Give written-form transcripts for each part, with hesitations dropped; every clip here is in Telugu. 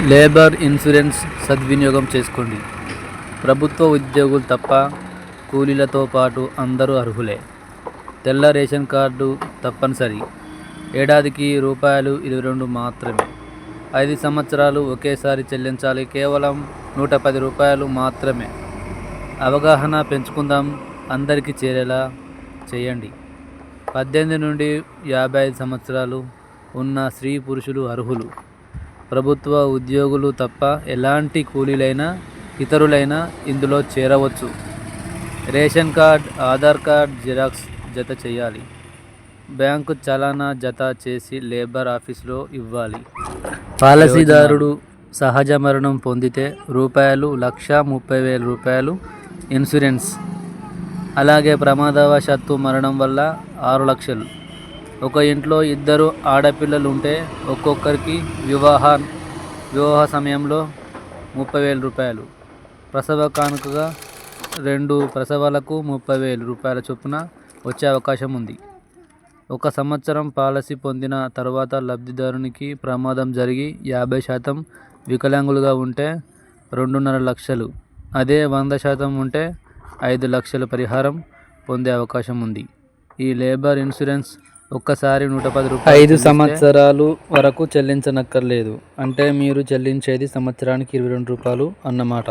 లేబర్ ఇన్సూరెన్స్ సద్వినియోగం చేసుకోండి. ప్రభుత్వ ఉద్యోగులు తప్ప కూలీలతో పాటు అందరూ అర్హులే. తెల్ల రేషన్ కార్డు తప్పనిసరి. ఏడాదికి రూ. 22 మాత్రమే. 5 సంవత్సరాలు ఒకేసారి చెల్లించాలి. కేవలం రూ. 110 మాత్రమే. అవగాహన పెంచుకుందాం. అందరికీ చేరేలా చేయండి. 18 నుండి 55 సంవత్సరాలు ఉన్న స్త్రీ పురుషులు అర్హులు. ప్రభుత్వ ఉద్యోగులు తప్ప ఎలాంటి కూలీలైనా ఇతరులైనా ఇందులో చేరవచ్చు. Ration card, Aadhaar card xerox జత చేయాలి. బ్యాంకు చలానా జత చేసి లేబర్ ఆఫీసులో ఇవ్వాలి. పాలసీదారుడు సహజ మరణం పొందితే రూ. 1,30,000 ఇన్సూరెన్స్. అలాగే ప్రమాదవశాత్తు మరణం వల్ల 6 లక్షలు. ఒక ఇంట్లో 2 ఆడపిల్లలు ఉంటే ఒక్కొక్కరికి వివాహ సమయంలో రూ. 30,000. ప్రసవ కానుకగా 2 ప్రసవాలకు రూ. 30,000 చొప్పున వచ్చే అవకాశం ఉంది. 1 సంవత్సరం పాలసీ పొందిన తర్వాత లబ్ధిదారునికి ప్రమాదం జరిగి 50% వికలాంగులుగా ఉంటే 2.5 లక్షలు. అదే 100% ఉంటే 5 లక్షలు పరిహారం పొందే అవకాశం ఉంది. ఈ లేబర్ ఇన్సూరెన్స్ ఒక్కసారి రూ. 110 5 సంవత్సరాలు వరకు చెల్లించనక్కర్లేదు. అంటే మీరు చెల్లించేది సంవత్సరానికి రూ. 22 అన్నమాట.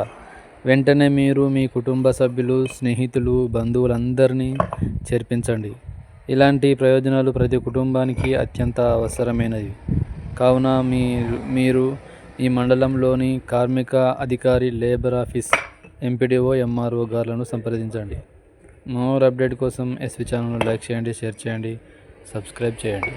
వెంటనే మీరు మీ కుటుంబ సభ్యులు, స్నేహితులు, బంధువులందరినీ చేర్పించండి. ఇలాంటి ప్రయోజనాలు ప్రతి కుటుంబానికి అత్యంత అవసరమైనవి. కావున మీరు ఈ మండలంలోని కార్మిక అధికారి, లేబర్ ఆఫీస్, ఎంపీడీఓ, ఎంఆర్ఓ గారులను సంప్రదించండి. మోర్ అప్డేట్ కోసం ఎస్వి ఛానల్ను లైక్ చేయండి, షేర్ చేయండి, సబ్స్క్రైబ్ చేయండి.